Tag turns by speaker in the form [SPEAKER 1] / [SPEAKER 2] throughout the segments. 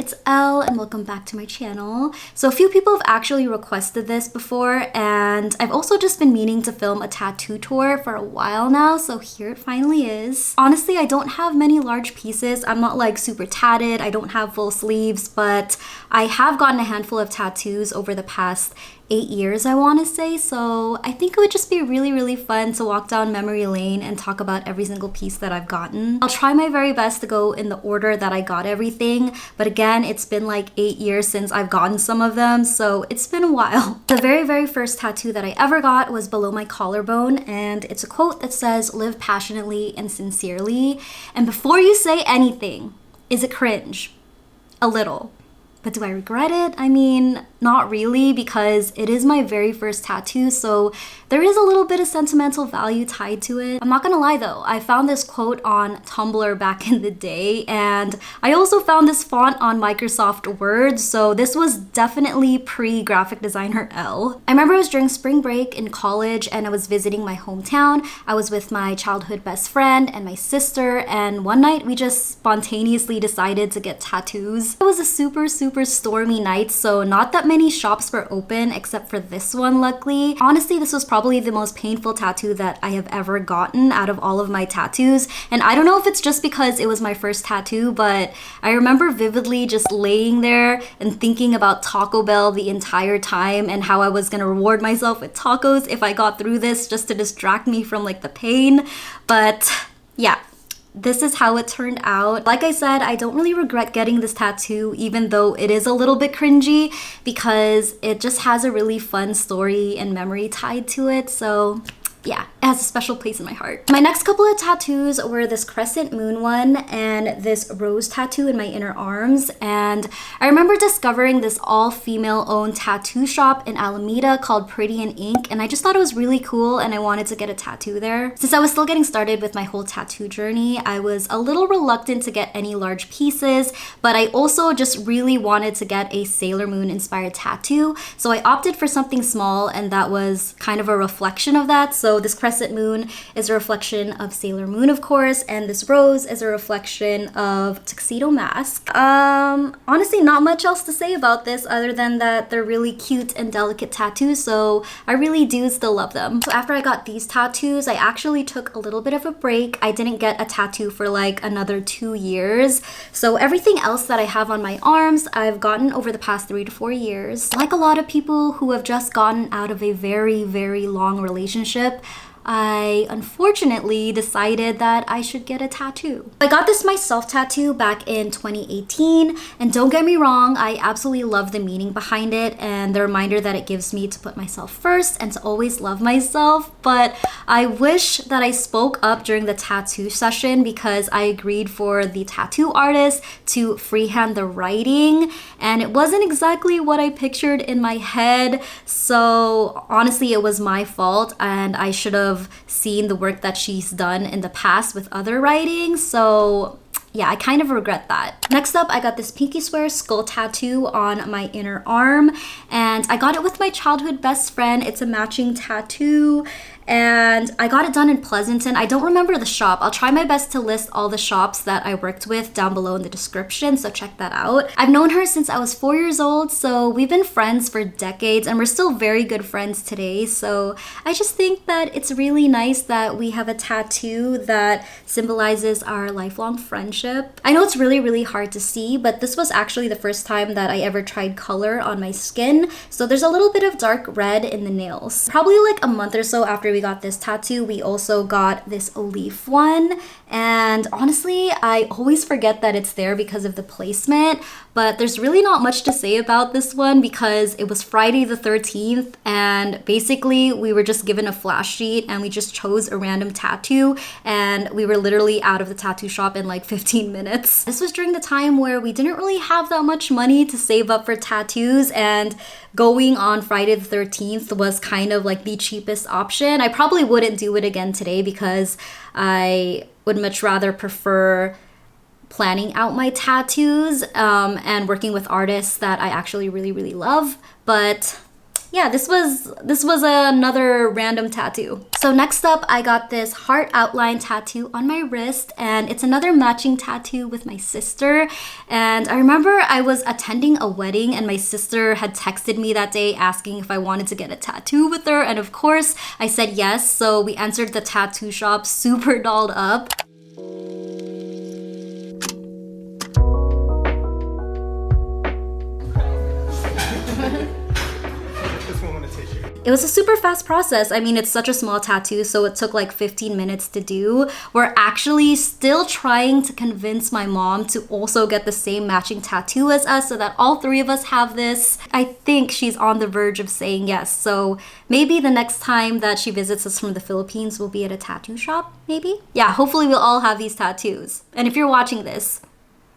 [SPEAKER 1] it's Elle and welcome back to my channel. So a few people have actually requested this before, and I've also just been meaning to film a tattoo tour for a while now, so here it finally is. Honestly, I don't have many large pieces. I'm not like super tatted, I don't have full sleeves, but I have gotten a handful of tattoos over the past 8 years, I want to say, so I think it would just be really fun to walk down memory lane and talk about every single piece that I've gotten. I'll try my very best to go in the order that I got everything, but again, it's been like 8 years since I've gotten some of them, so it's been a while. The very first tattoo that I ever got was below my collarbone, and it's a quote that says, "Live passionately and sincerely." And before you say anything, is it cringe? A little. But do I regret it? I mean, not really, because it is my very first tattoo, so there is a little bit of sentimental value tied to it. I'm not gonna lie though, I found this quote on Tumblr back in the day, and I also found this font on Microsoft Word, so this was definitely pre-graphic designer Elle. I remember it was during spring break in college and I was visiting my hometown. I was with my childhood best friend and my sister, and one night we just spontaneously decided to get tattoos. It was a super stormy night, so not that many shops were open except for this one, luckily. Honestly, this was probably the most painful tattoo that I have ever gotten out of all of my tattoos, and I don't know if it's just because it was my first tattoo, but I remember vividly just laying there and thinking about Taco Bell the entire time and how I was gonna reward myself with tacos if I got through this, just to distract me from like the pain. But yeah, this is how it turned out. Like I said, I don't really regret getting this tattoo, even though it is a little bit cringy, because it just has a really fun story and memory tied to it. So yeah, it has a special place in my heart. My next couple of tattoos were this crescent moon one and this rose tattoo in my inner arms. And I remember discovering this all-female owned tattoo shop in Alameda called Pretty in Ink, and I just thought it was really cool and I wanted to get a tattoo there. Since I was still getting started with my whole tattoo journey, I was a little reluctant to get any large pieces, but I also just really wanted to get a Sailor Moon inspired tattoo. So I opted for something small, and that was kind of a reflection of that. So this crescent moon is a reflection of Sailor Moon, of course, and this rose is a reflection of Tuxedo Mask. Honestly, not much else to say about this other than that they're really cute and delicate tattoos, so I really do still love them. So after I got these tattoos, I actually took a little bit of a break. I didn't get a tattoo for like another 2 years. So everything else that I have on my arms, I've gotten over the past 3 to 4 years. Like a lot of people who have just gotten out of a very long relationship, I unfortunately decided that I should get a tattoo. I got this myself tattoo back in 2018, and don't get me wrong, I absolutely love the meaning behind it and the reminder that it gives me to put myself first and to always love myself, but I wish that I spoke up during the tattoo session, because I agreed for the tattoo artist to freehand the writing, and it wasn't exactly what I pictured in my head, so honestly it was my fault, and I should have seen the work that she's done in the past with other writings, so yeah, I kind of regret that. Next up, I got this pinky swear skull tattoo on my inner arm, and I got it with my childhood best friend. It's a matching tattoo, and I got it done in Pleasanton. I don't remember the shop. I'll try my best to list all the shops that I worked with down below in the description, so check that out. I've known her since I was 4 years old, so we've been friends for decades, and we're still very good friends today, so I just think that it's really nice that we have a tattoo that symbolizes our lifelong friendship. I know it's really hard to see, but this was actually the first time that I ever tried color on my skin, so there's a little bit of dark red in the nails. Probably like a month or so after we got this tattoo, we also got this leaf one, and honestly, I always forget that it's there because of the placement, but there's really not much to say about this one because it was Friday the 13th, and basically we were just given a flash sheet and we just chose a random tattoo, and we were literally out of the tattoo shop in like 15 minutes. This was during the time where we didn't really have that much money to save up for tattoos, and going on Friday the 13th was kind of like the cheapest option. I probably wouldn't do it again today because I would much rather prefer planning out my tattoos and working with artists that I actually really love. But yeah, this was another random tattoo. So next up, I got this heart outline tattoo on my wrist, and it's another matching tattoo with my sister. And I remember I was attending a wedding and my sister had texted me that day asking if I wanted to get a tattoo with her, and of course I said yes. So we entered the tattoo shop super dolled up. It was a super fast process. I mean, it's such a small tattoo, so it took like 15 minutes to do. We're actually still trying to convince my mom to also get the same matching tattoo as us so that all three of us have this. I think she's on the verge of saying yes, so maybe the next time that she visits us from the Philippines, we'll be at a tattoo shop, maybe? Yeah, hopefully we'll all have these tattoos. And if you're watching this,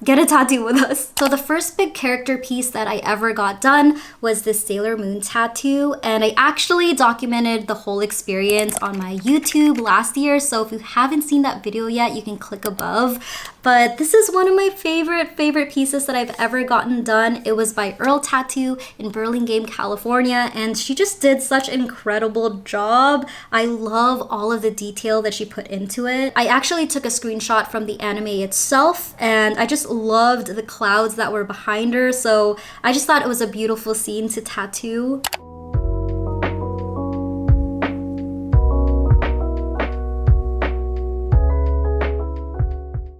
[SPEAKER 1] get a tattoo with us. So the first big character piece that I ever got done was this Sailor Moon tattoo, and I actually documented the whole experience on my YouTube last year, so if you haven't seen that video yet, you can click above. But this is one of my favorite pieces that I've ever gotten done. It was by erltattoo in Burlingame, California, and she just did such an incredible job. I love all of the detail that she put into it. I actually took a screenshot from the anime itself, and I just loved the clouds that were behind her, so I just thought it was a beautiful scene to tattoo.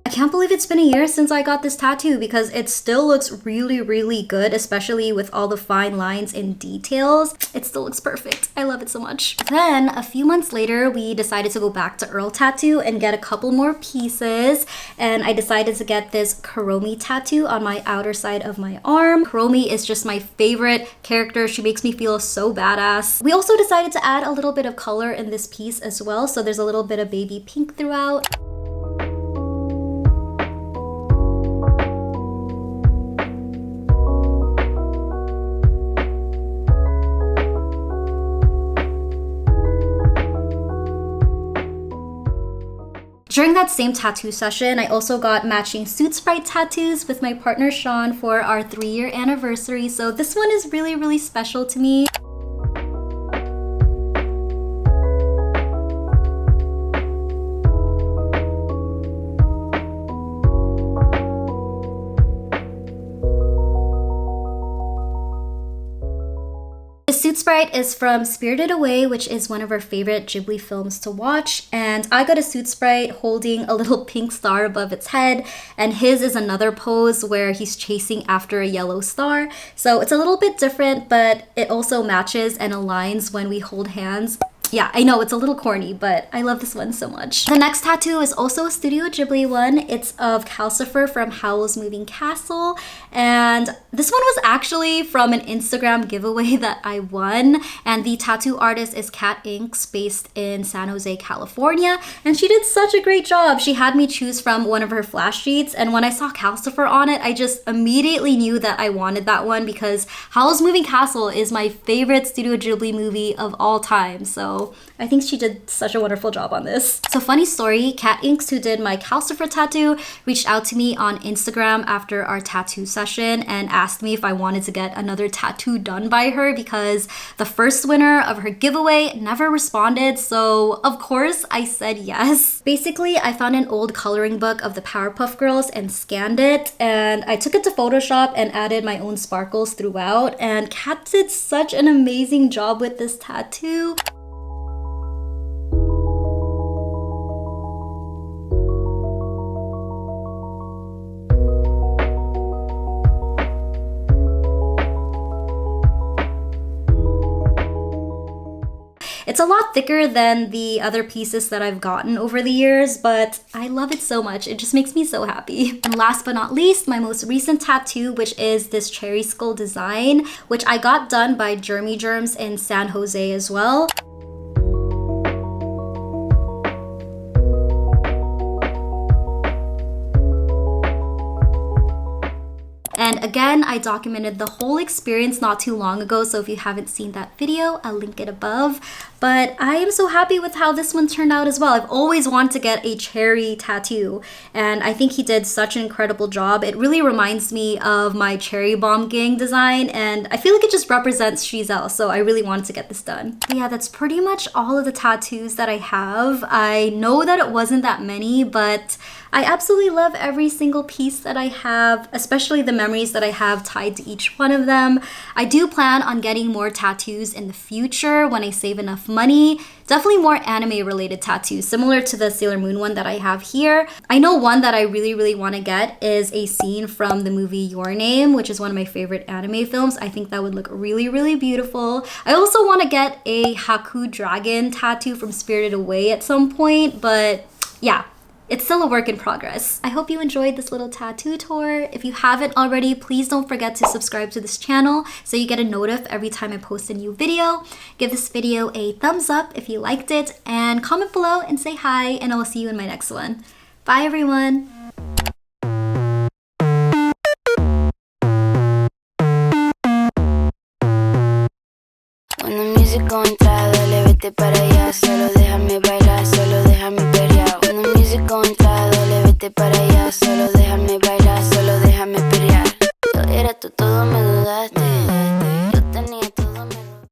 [SPEAKER 1] I can't believe it's been a year since I got this tattoo because it still looks really good, especially with all the fine lines and details. It still looks perfect. I love it so much. Then a few months later, we decided to go back to erltattoo and get a couple more pieces, and I decided to get this Caromi tattoo on my outer side of my arm. Caromi is just my favorite character. She makes me feel so badass. We also decided to add a little bit of color in this piece as well, so there's a little bit of baby pink throughout. During that same tattoo session, I also got matching Soot Sprite tattoos with my partner Sean for our 3-year anniversary, so this one is really special to me. Soot Sprite is from Spirited Away, which is one of our favorite Ghibli films to watch, and I got a Soot Sprite holding a little pink star above its head, and his is another pose where he's chasing after a yellow star. So it's a little bit different, but it also matches and aligns when we hold hands. Yeah, I know it's a little corny, but I love this one so much. The next tattoo is also a Studio Ghibli one. It's of Calcifer from Howl's Moving Castle, and this one was actually from an Instagram giveaway that I won, and the tattoo artist is cat.inks based in San Jose, California, and she did such a great job. She had me choose from one of her flash sheets, and when I saw Calcifer on it, I just immediately knew that I wanted that one because Howl's Moving Castle is my favorite Studio Ghibli movie of all time, so I think she did such a wonderful job on this. So funny story, cat.inks, who did my Calcifer tattoo, reached out to me on Instagram after our tattoo session and asked me if I wanted to get another tattoo done by her because the first winner of her giveaway never responded, so of course I said yes. Basically, I found an old coloring book of the Powerpuff Girls and scanned it, and I took it to Photoshop and added my own sparkles throughout, and Kat did such an amazing job with this tattoo. It's a lot thicker than the other pieces that I've gotten over the years, but I love it so much. It just makes me so happy. And last but not least, my most recent tattoo, which is this cherry skull design, which I got done by jermie.jerms in San Jose as well. And And again, I documented the whole experience not too long ago, so if you haven't seen that video, I'll link it above. But I am so happy with how this one turned out as well. I've always wanted to get a cherry tattoo, and I think he did such an incredible job. It really reminds me of my cherry bomb gang design, and I feel like it just represents hisheselle, so I really wanted to get this done. But yeah, that's pretty much all of the tattoos that I have. I know that it wasn't that many, but I absolutely love every single piece that I have, especially the memories that I have tied to each one of them. I do plan on getting more tattoos in the future when I save enough money. Definitely more anime related tattoos, similar to the Sailor Moon one that I have here. I know one that I really want to get is a scene from the movie Your Name, which is one of my favorite anime films. I think that would look really beautiful. I also want to get a Haku dragon tattoo from Spirited Away at some point, but yeah. It's still a work in progress. I hope you enjoyed this little tattoo tour. If you haven't already, please don't forget to subscribe to this channel so you get a notif every time I post a new video. Give this video a thumbs up if you liked it, and comment below and say hi, and I will see you in my next one. Bye everyone!
[SPEAKER 2] When the music entra, dale, vete para allá. Solo déjame bailar, solo déjame pelear. When the music entra, dale, vete para allá. Solo déjame